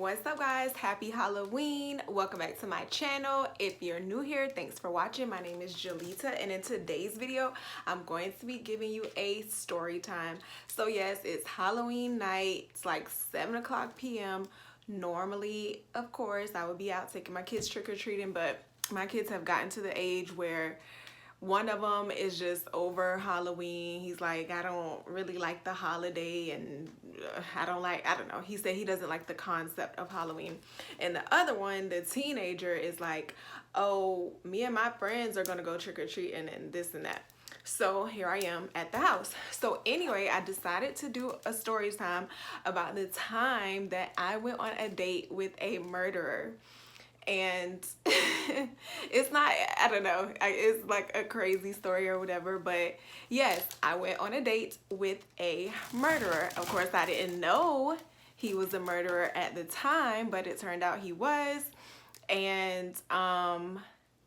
What's up guys? Happy Halloween. Welcome back to my channel. If you're new here, thanks for watching. My name is Jalita, and in today's video I'm going to be giving you a story time. So yes, it's Halloween night. It's like 7 p.m. Normally, of course, I would be out taking my kids trick-or-treating, but my kids have gotten to the age where one of them is just over Halloween. He's like, I don't really like the holiday, and I don't know. He said he doesn't like the concept of Halloween. And the other one, the teenager, is like, oh, me and my friends are gonna go trick-or-treating and this and that. So here I am at the house. So anyway, I decided to do a story time about the time that I went on a date with a murderer. And it's not, I don't know, it's like a crazy story or whatever, but yes, I went on a date with a murderer. Of course, I didn't know he was a murderer at the time, but it turned out he was. And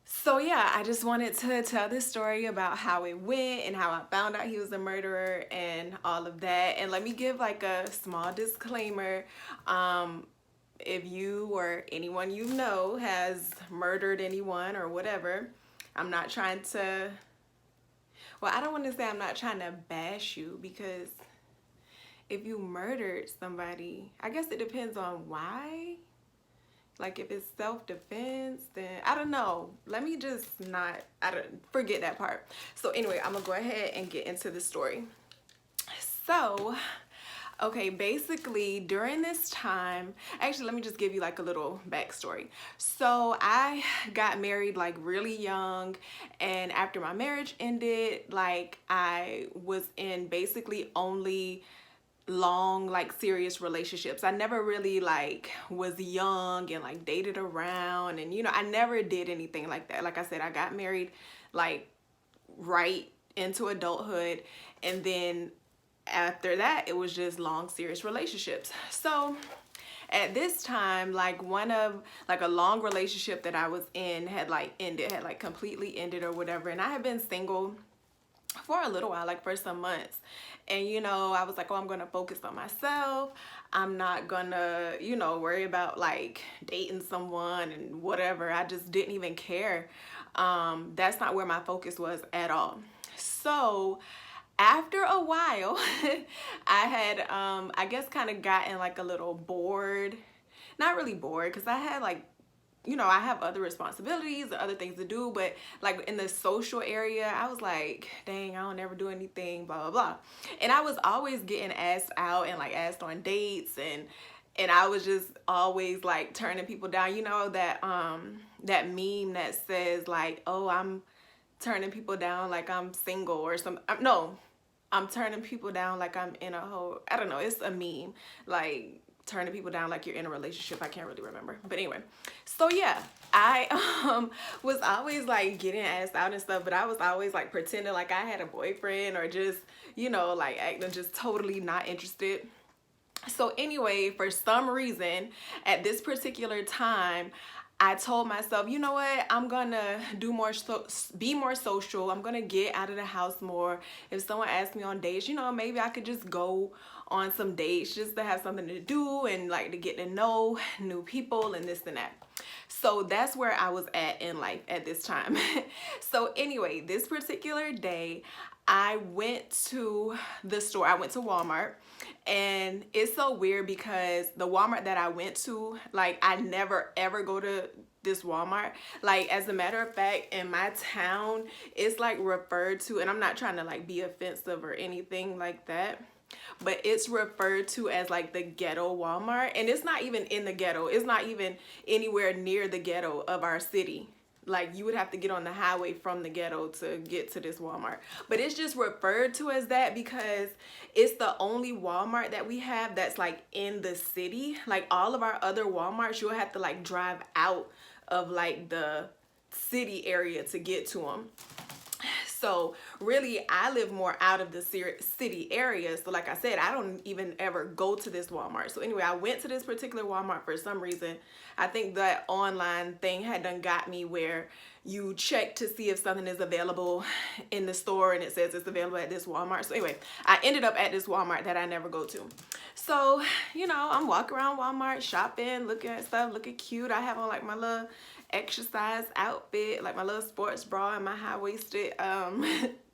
so yeah, I just wanted to tell this story about how it went and how I found out he was a murderer and all of that. And let me give like a small disclaimer. If you or anyone you know has murdered anyone or whatever, I'm not trying to, well, I don't want to say I'm not trying to bash you, because if you murdered somebody, I guess it depends on why. Like if it's self-defense, then I don't know. Let me just not, forget that part. So anyway, I'm gonna go ahead and get into the story. So okay, basically during this time, actually let me just give you like a little backstory. So I got married like really young, and after my marriage ended, like I was in basically only long like serious relationships. I never really like was young and like dated around, and you know, I never did anything like that. Like I said, I got married like right into adulthood, and then after that it was just long serious relationships. So at this time, like a long relationship that I was in had like completely ended or whatever, and I had been single for a little while, like for some months. And you know, I was like, oh, I'm gonna focus on myself. I'm not gonna, you know, worry about like dating someone and whatever. I just didn't even care. That's not where my focus was at all. So after a while, I had, I guess kind of gotten like a little bored. Not really bored, because I had like, you know, I have other responsibilities and other things to do, but like in the social area, I was like, dang, I don't ever do anything, blah, blah, blah. And I was always getting asked out and like asked on dates, and I was just always like turning people down. You know, that meme that says like, oh, I'm turning people down like I'm single or something. No, I'm turning people down like I'm in a whole, I don't know, it's a meme, like turning people down like you're in a relationship. I can't really remember, but anyway. So yeah, I was always like getting asked out and stuff, but I was always like pretending like I had a boyfriend, or just, you know, like acting just totally not interested. So anyway, for some reason at this particular time, I told myself, you know what, I'm gonna do more, be more social. I'm gonna get out of the house more. If someone asks me on dates, you know, maybe I could just go on some dates just to have something to do and like to get to know new people and this and that. So that's where I was at in life at this time. So anyway, this particular day, I went to the store. I went to Walmart, and it's so weird because the Walmart that I went to, like I never ever go to this Walmart. Like as a matter of fact, in my town, it's like referred to, and I'm not trying to like be offensive or anything like that, but it's referred to as like the ghetto Walmart. And it's not even in the ghetto. It's not even anywhere near the ghetto of our city. Like you would have to get on the highway from the ghetto to get to this Walmart. But it's just referred to as that because it's the only Walmart that we have that's like in the city. Like all of our other Walmarts, you'll have to like drive out of like the city area to get to them. So really, I live more out of the city area. So like I said, I don't even ever go to this Walmart. So anyway, I went to this particular Walmart for some reason. I think that online thing had done got me where you check to see if something is available in the store and it says it's available at this Walmart. So anyway, I ended up at this Walmart that I never go to. So, you know, I'm walking around Walmart shopping, looking at stuff, looking cute. I have on like my little exercise outfit, like my little sports bra and my high-waisted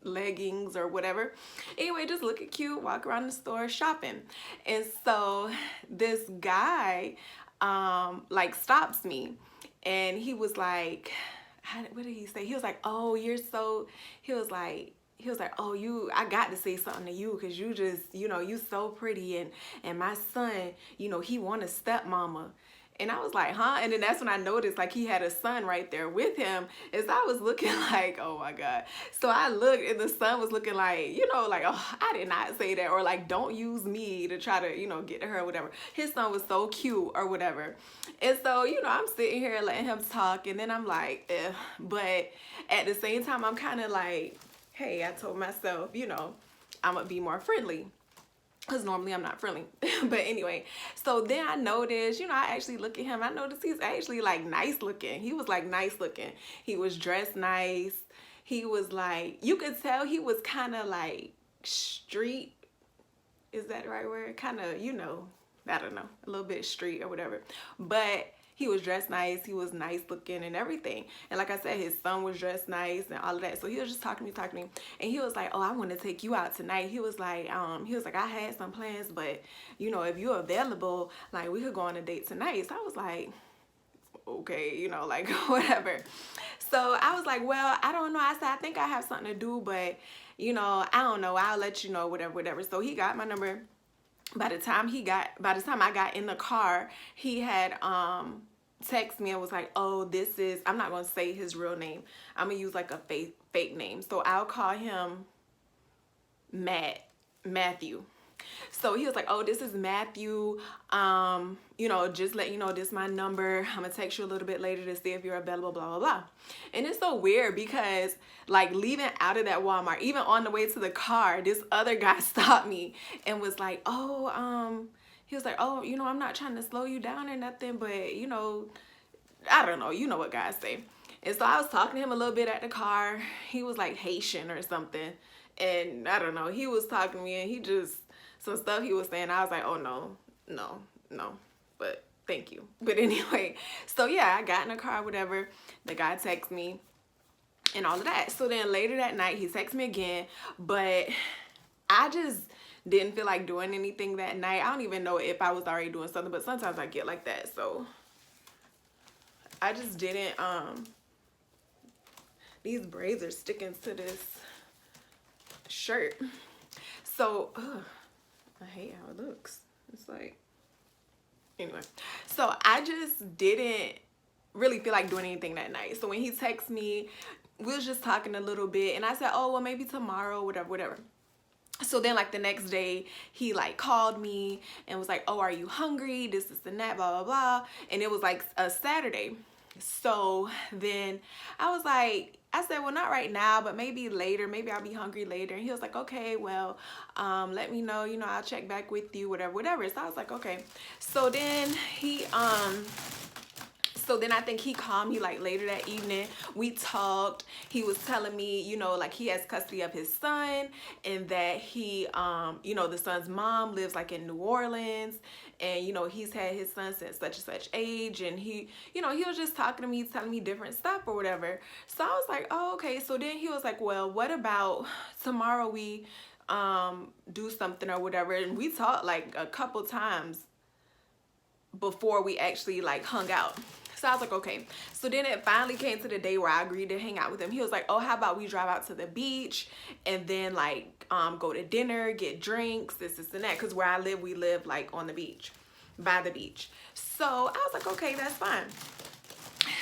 leggings or whatever. Anyway, just looking cute, walk around the store shopping. And so this guy like stops me, and he was like, what did he say? He was like, oh, you're so, he was like, oh, I got to say something to you because you just, you know, you so pretty, and my son, you know, he want a stepmama. And I was like, huh? And then that's when I noticed like he had a son right there with him. And so I was looking like, oh my God. So I looked, and the son was looking like, you know, like, oh, I did not say that. Or like, don't use me to try to, you know, get to her or whatever. His son was so cute or whatever. And so, you know, I'm sitting here letting him talk, and then I'm like, eh. But at the same time, I'm kind of like, hey, I told myself, you know, I'm gonna be more friendly, because normally I'm not friendly. But anyway, so then I noticed, you know, I actually look at him. I noticed he's actually like nice looking. He was like nice looking. He was dressed nice. He was like, you could tell he was kind of like street. Is that the right word? Kind of, you know, I don't know, a little bit street or whatever. But he was dressed nice. He was nice looking and everything. And like I said, his son was dressed nice and all of that. So he was just talking to me. And he was like, oh, I want to take you out tonight. He was like, I had some plans, but you know, if you're available, like we could go on a date tonight. So I was like, okay, you know, like whatever. So I was like, well, I don't know. I said, I think I have something to do, but you know, I don't know. I'll let you know, whatever. So he got my number. By the time I got in the car, he had text me and was like, oh, this is, I'm not gonna say his real name. I'm gonna use like a fake name. So I'll call him Matthew. So he was like, oh, this is Matthew. You know, just let you know, this is my number. I'm gonna text you a little bit later to see if you're available, blah, blah, blah. And it's so weird because like leaving out of that Walmart, even on the way to the car, this other guy stopped me and was like, oh, he was like, oh, you know, I'm not trying to slow you down or nothing, but you know, I don't know, you know what guys say. And so I was talking to him a little bit at the car. He was like Haitian or something. And I don't know, he was talking to me and he just, some stuff he was saying, I was like, oh no, but thank you. But anyway, so yeah, I got in the car, whatever. The guy texted me and all of that. So then later that night, he texted me again, but I just didn't feel like doing anything that night. I don't even know if I was already doing something, but sometimes I get like that. So I just didn't, these braids are sticking to this shirt. So, I hate how it looks. It's like, anyway. So I just didn't really feel like doing anything that night. So when he texted me, we was just talking a little bit, and I said, oh, well, maybe tomorrow, whatever. So then like the next day, he like called me and was like, oh, are you hungry? This and that, blah, blah, blah. And it was like a Saturday. So then I was like, I said, well, not right now, but maybe later. Maybe I'll be hungry later. And he was like, okay, well, let me know, you know, I'll check back with you, whatever. So I was like, okay. So then he, so then I think he called me like later that evening. We talked. He was telling me, you know, like he has custody of his son, and that he, you know, the son's mom lives like in New Orleans, and, you know, he's had his son since such and such age. And he, you know, he was just talking to me, telling me different stuff or whatever. So I was like, oh, okay. So then he was like, well, what about tomorrow we do something or whatever? And we talked like a couple times before we actually like hung out. So I was like, okay. So then it finally came to the day where I agreed to hang out with him. He was like, oh, how about we drive out to the beach and then like go to dinner, get drinks, this and that. Because where I live, we live like on the beach, by the beach. So I was like, okay, that's fine.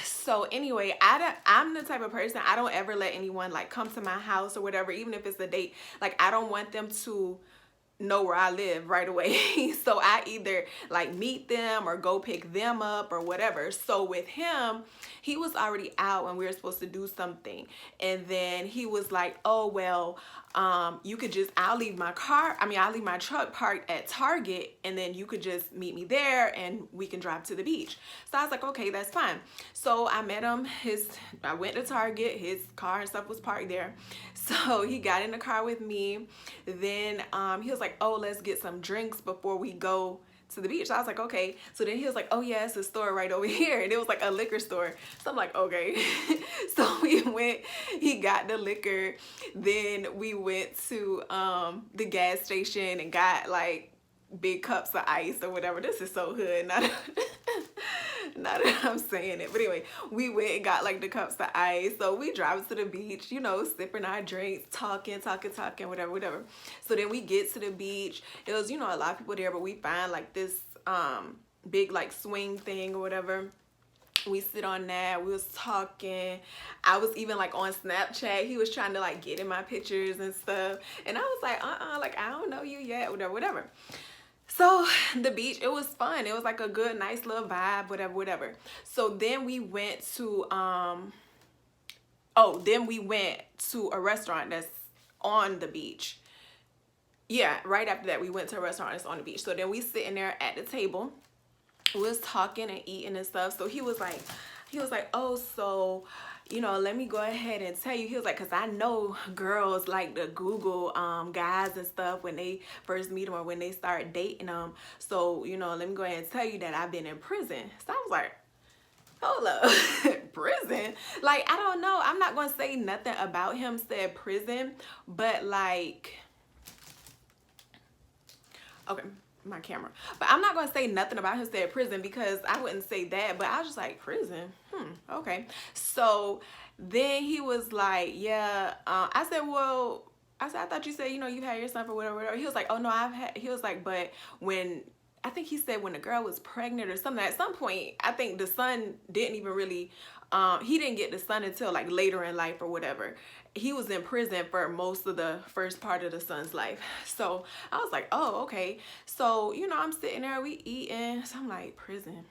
So anyway, I'm the type of person, I don't ever let anyone like come to my house or whatever, even if it's a date. Like I don't want them to know where I live right away. So I either like meet them or go pick them up or whatever. So with him, he was already out when we were supposed to do something. And then he was like, oh, well, you could just, I'll leave my truck parked at Target, and then you could just meet me there and we can drive to the beach. So I was like, okay, that's fine. So I met him, I went to Target, his car and stuff was parked there. So he got in the car with me. Then he was like, oh, let's get some drinks before we go to the beach. So I was like, okay. So then he was like, oh yeah, it's a store right over here. And it was like a liquor store. So I'm like, okay. So we went, he got the liquor. Then we went to the gas station and got like big cups of ice or whatever. This is so hood. Not that I'm saying it, but anyway, we went and got like the cups of ice. So we drive to the beach, you know, sipping our drinks, talking, whatever. So then we get to the beach. It was, you know, a lot of people there, but we find like this big like swing thing or whatever. We sit on that. We was talking. I was even like on Snapchat. He was trying to like get in my pictures and stuff. And I was like, like I don't know you yet, whatever. So the beach, it was fun. It was like a good, nice little vibe, whatever. So then we went to, then we went to a restaurant that's on the beach. Yeah, right after that, we went to a restaurant that's on the beach. So then we sitting there at the table. We was talking and eating and stuff. So he was like, oh, so, you know, let me go ahead and tell you. He was like, because I know girls like to Google guys and stuff when they first meet them or when they start dating them. So, you know, let me go ahead and tell you that I've been in prison. So I was like, hold up, prison? Like, I don't know. I'm not going to say nothing about him said prison, but like, okay, my camera. But I'm not going to say nothing about him said prison because I wouldn't say that, but I was just like, prison? Okay. So then he was like, yeah, I said, well, I thought you said, you know, you had your son for whatever. He was like, oh no, he was like, but when, I think he said when the girl was pregnant or something, at some point, I think the son didn't even really, he didn't get the son until like later in life or whatever. He was in prison for most of the first part of the son's life. So I was like, oh, okay. So, you know, I'm sitting there, we eating. So I'm like, prison,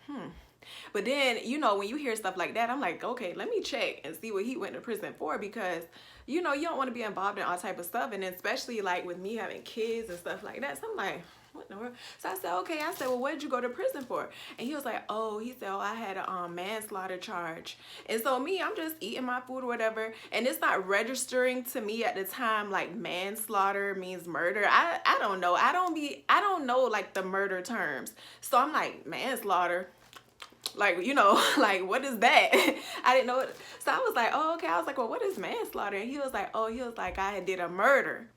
But then, you know, when you hear stuff like that, I'm like, okay, let me check and see what he went to prison for, because, you know, you don't want to be involved in all type of stuff. And especially like with me having kids and stuff like that. So I'm like, what in the world? So I said, okay. I said, well, what did you go to prison for? And he was like, oh, he said, oh, I had a manslaughter charge. And so me, I'm just eating my food or whatever. And it's not registering to me at the time like manslaughter means murder. I don't know. I don't know like the murder terms. So I'm like, manslaughter. Like, you know, like, what is that? I didn't know it. So I was like, oh, okay. I was like, well, what is manslaughter? And he was like, oh, I did a murder.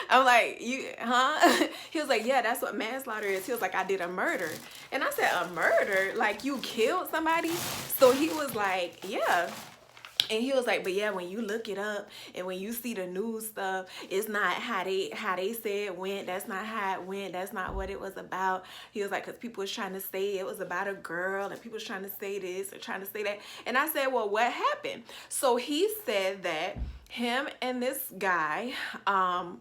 I'm like, He was like, yeah, that's what manslaughter is. He was like, I did a murder. And I said, a murder? Like, you killed somebody? So he was like, yeah. And he was like, but yeah, when you look it up and when you see the news stuff, it's not how they say it went. That's not how it went. That's not what it was about. He was like, because people was trying to say it was about a girl and people was trying to say this or trying to say that. And I said, well, what happened? So he said that him and this guy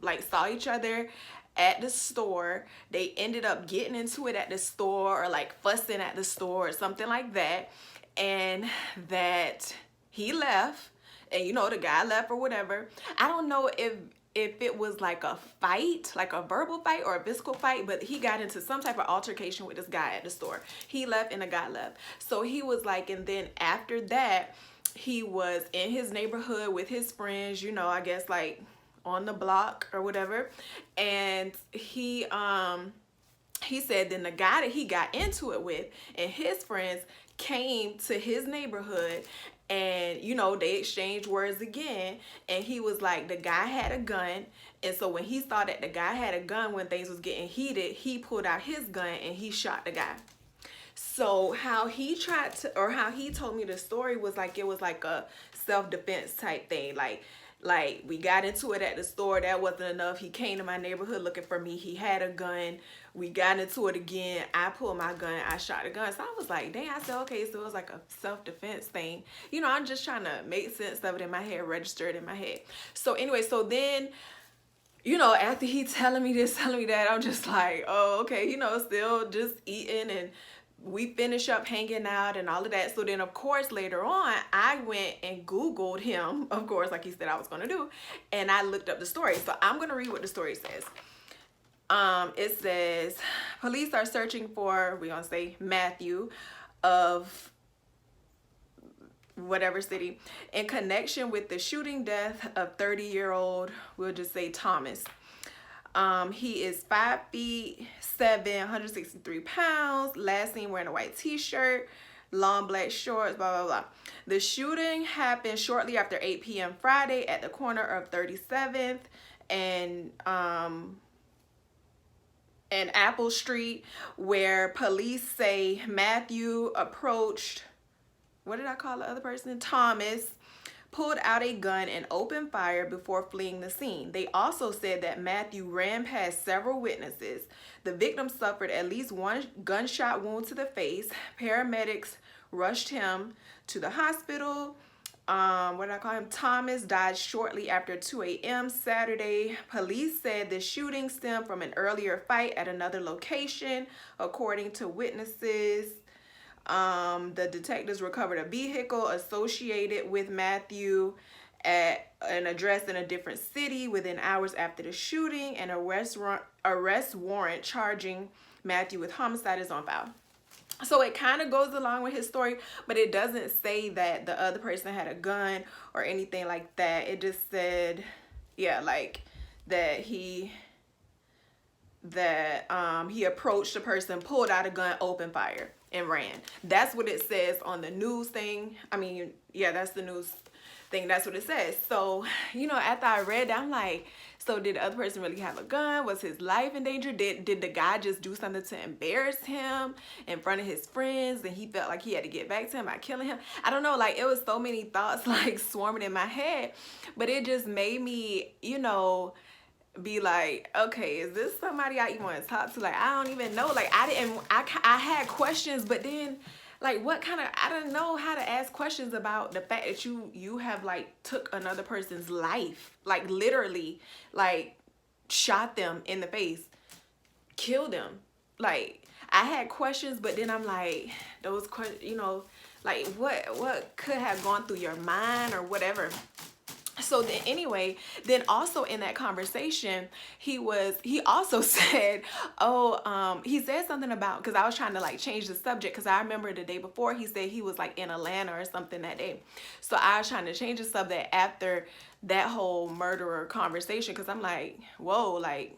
like saw each other at the store. They ended up getting into it at the store or like fussing at the store or something like that. And that he left, and you know, the guy left or whatever. I don't know if it was like a fight, like a verbal fight or a physical fight, but he got into some type of altercation with this guy at the store. He left and the guy left. So he was like, and then after that, he was in his neighborhood with his friends, you know, I guess like on the block or whatever. And he said then the guy that he got into it with and his friends came to his neighborhood, and you know, they exchanged words again. And he was like, the guy had a gun, and so when he saw that the guy had a gun when things was getting heated, he pulled out his gun and he shot the guy. So how he tried to, or how he told me the story was like, it was like a self-defense type thing. Like we got into it at the store. That wasn't enough. He came to my neighborhood looking for me. He had a gun. we got into it again. I pulled my gun. I shot the gun. So I was like, dang. I said, okay, so it was like a self-defense thing. You know, I'm just trying to make sense of it in my head, register it in my head. So anyway, so then, you know, after he telling me this, telling me that, I'm just like, oh, okay, you know, still just eating, and we finish up hanging out and all of that. So then, of course, later on, I went and Googled him, of course, like he said I was going to do, and I looked up the story. So I'm going to read what the story says. It says, police are searching for, we're going to say Matthew of whatever city, in connection with the shooting death of 30-year-old, we'll just say Thomas. He is 5'7", 163 pounds, last seen wearing a white t-shirt, long black shorts, blah, blah, blah. The shooting happened shortly after 8 p.m. Friday at the corner of 37th and Apple Street, where police say Matthew approached, what did I call the other person? Thomas, pulled out a gun and opened fire before fleeing the scene. They also said that Matthew ran past several witnesses. The victim suffered at least one gunshot wound to the face. Paramedics rushed him to the hospital. What did I call him? Thomas died shortly after 2 a.m. Saturday. Police said the shooting stemmed from an earlier fight at another location, according to witnesses. The detectives recovered a vehicle associated with Matthew at an address in a different city within hours after the shooting, and arrest warrant charging Matthew with homicide is on file. So it kind of goes along with his story, but it doesn't say that the other person had a gun or anything like that. It just said, yeah, like that he approached the person, pulled out a gun, opened fire, and ran. That's what it says on the news thing. I mean, yeah, that's the news thing. That's what it says. So, you know, after I read that, I'm like, so did the other person really have a gun? Was his life in danger? Did the guy just do something to embarrass him in front of his friends, and he felt like he had to get back to him by killing him? I don't know, like, it was so many thoughts like swarming in my head, but it just made me, you know, be like, okay, is this somebody I even want to talk to? Like, I don't even know. Like, I had questions, but then, like, what kind of, I don't know how to ask questions about the fact that you have, like, took another person's life, like, literally, like, shot them in the face, killed them. Like, I had questions, but then I'm like, those questions, you know, like, what could have gone through your mind or whatever. So then anyway, then also in that conversation, he also said, he said something about, because I was trying to like change the subject, because I remember the day before he said he was like in Atlanta or something that day. So I was trying to change the subject after that whole murderer conversation, because I'm like, whoa, like,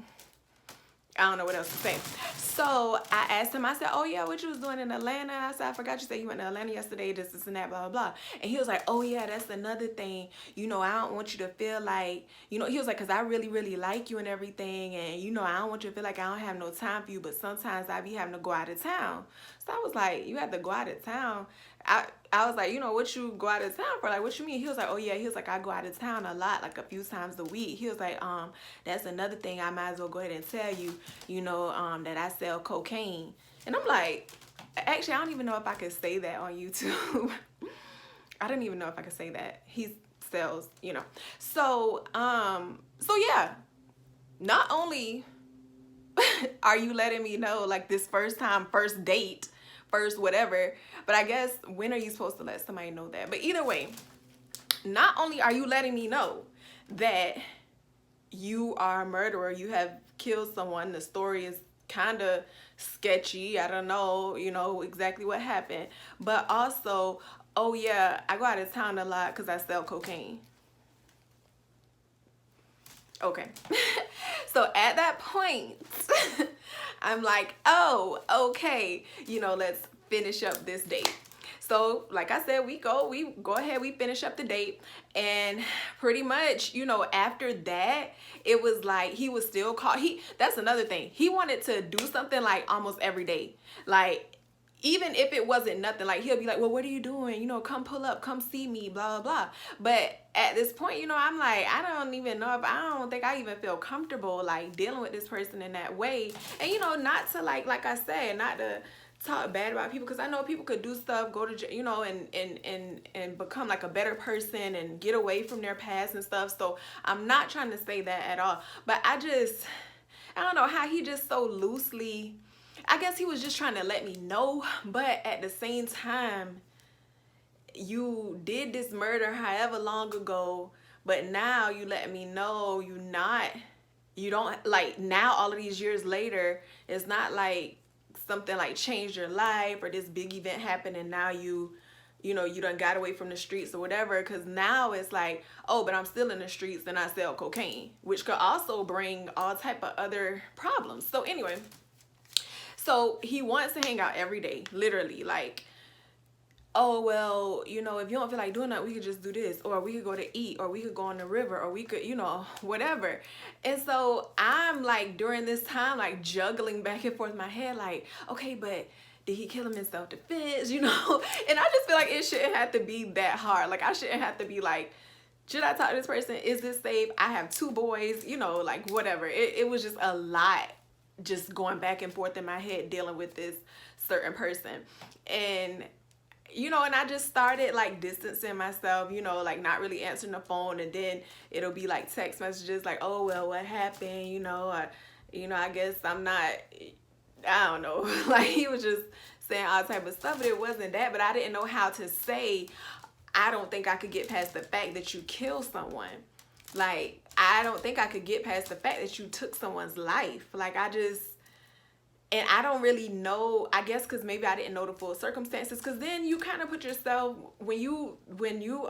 I don't know what else to say. So I asked him, I said, oh yeah, what you was doing in Atlanta? I said, I forgot you said you went to Atlanta yesterday, this and that, blah, blah, blah. And he was like, oh yeah, that's another thing. You know, I don't want you to feel like, you know, he was like, because I really, really like you and everything. And, you know, I don't want you to feel like I don't have no time for you, but sometimes I be having to go out of town. So I was like, you have to go out of town? I was like, you know, what you go out of town for? Like, what you mean? He was like, oh yeah. He was like, I go out of town a lot, like a few times a week. He was like, that's another thing I might as well go ahead and tell you, you know, that I sell cocaine. And I'm like, actually, I don't even know if I could say that on YouTube. I don't even know if I could say that. He sells, you know. So yeah, not only are you letting me know, like, this first date, first whatever, but I guess when are you supposed to let somebody know that? But either way, not only are you letting me know that you are a murderer, you have killed someone, the story is kind of sketchy, I don't know, you know, exactly what happened, but also, oh yeah, I go out of town a lot because I sell cocaine. Okay. So at that point, I'm like, oh, okay, you know, let's finish up this date. So like I said, we go ahead, we finish up the date, and pretty much, you know, after that, it was like he was still called. That's another thing. He wanted to do something like almost every day. Like, even if it wasn't nothing, like he'll be like, well, what are you doing? You know, come pull up, come see me, blah, blah, blah. But at this point, you know, I'm like, I don't even know if, I don't think I even feel comfortable like dealing with this person in that way. And, you know, not to like I said, not to talk bad about people, because I know people could do stuff, go to, you know, and become like a better person and get away from their past and stuff. So I'm not trying to say that at all. But I don't know how he just so loosely, I guess he was just trying to let me know, but at the same time, you did this murder however long ago, but now you let me know you don't, like, now all of these years later, it's not like something like changed your life or this big event happened and now you know, you done got away from the streets or whatever. Because now it's like, oh, but I'm still in the streets and I sell cocaine, which could also bring all type of other problems. So anyway, so he wants to hang out every day, literally, like, oh, well, you know, if you don't feel like doing that, we could just do this, or we could go to eat, or we could go on the river, or we could, you know, whatever. And so I'm like, during this time, like juggling back and forth in my head, like, okay, but did he kill him in self-defense, you know? And I just feel like it shouldn't have to be that hard. Like, I shouldn't have to be like, should I talk to this person? Is this safe? I have 2 boys, you know, like whatever. It was just a lot just going back and forth in my head dealing with this certain person. And you know, and I just started like distancing myself, you know, like not really answering the phone. And then it'll be like text messages like, oh, well, what happened? You know, I guess I'm not, I don't know. Like he was just saying all type of stuff, but it wasn't that. But I didn't know how to say, I don't think I could get past the fact that you killed someone. Like, I don't think I could get past the fact that you took someone's life. Like, and I don't really know, I guess because maybe I didn't know the full circumstances, because then you kind of put yourself, when you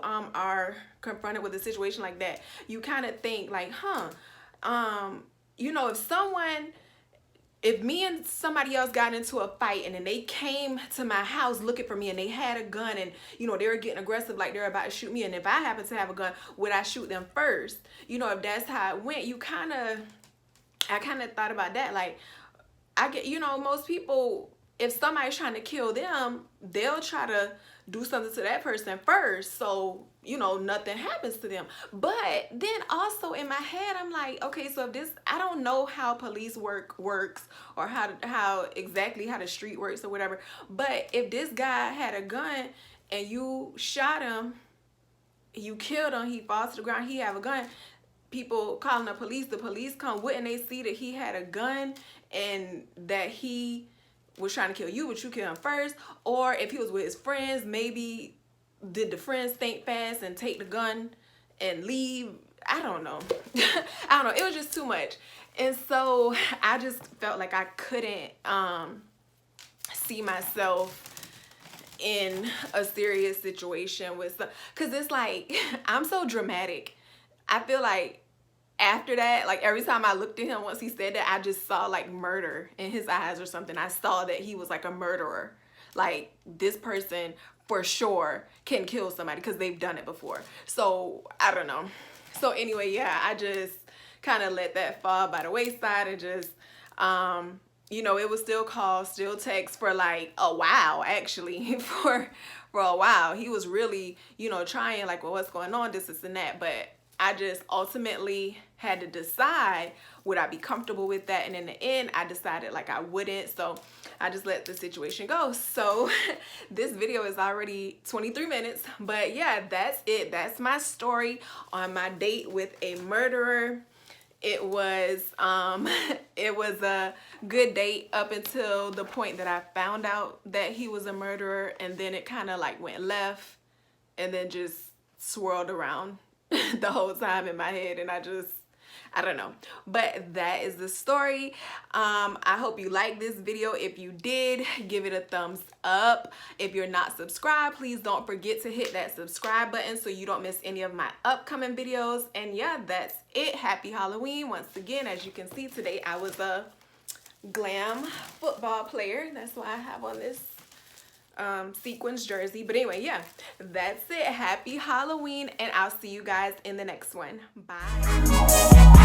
are confronted with a situation like that, you kind of think like, you know, if me and somebody else got into a fight and then they came to my house looking for me and they had a gun and, you know, they were getting aggressive like they're about to shoot me, and if I happen to have a gun, would I shoot them first? You know, if that's how it went, I kind of thought about that. Like, I get, you know, most people, if somebody's trying to kill them, they'll try to do something to that person first, so, you know, nothing happens to them. But then also in my head, I'm like, okay, so if this, I don't know how police works or how exactly how the street works or whatever, but if this guy had a gun and you shot him, you killed him, he falls to the ground, he have a gun, people calling the police come, wouldn't they see that he had a gun and that he was trying to kill you, but you killed him first? Or if he was with his friends, maybe did the friends think fast and take the gun and leave? I don't know. I don't know. It was just too much. And so I just felt like I couldn't see myself in a serious situation with some, because it's like, I'm so dramatic. I feel like after that, like every time I looked at him, once he said that, I just saw like murder in his eyes or something. I saw that he was like a murderer. Like, this person for sure can kill somebody because they've done it before. So I don't know. So anyway, yeah, I just kind of let that fall by the wayside and just, you know, it was still calls, still texts for like a while, actually, for a while. He was really, you know, trying like, well, what's going on, this and that. But I just ultimately had to decide, would I be comfortable with that? And in the end, I decided like I wouldn't. So I just let the situation go. So this video is already 23 minutes. But yeah, that's it. That's my story on my date with a murderer. It was a good date up until the point that I found out that he was a murderer. And then it kind of like went left and then just swirled around the whole time in my head, and I don't know. But that is the story. I hope you liked this video. If you did, give it a thumbs up. If you're not subscribed, please don't forget to hit that subscribe button so you don't miss any of my upcoming videos. And yeah, that's it. Happy Halloween. Once again, as you can see, today I was a glam football player. That's why I have on this sequins jersey. But anyway, yeah, that's it. Happy Halloween, and I'll see you guys in the next one. Bye.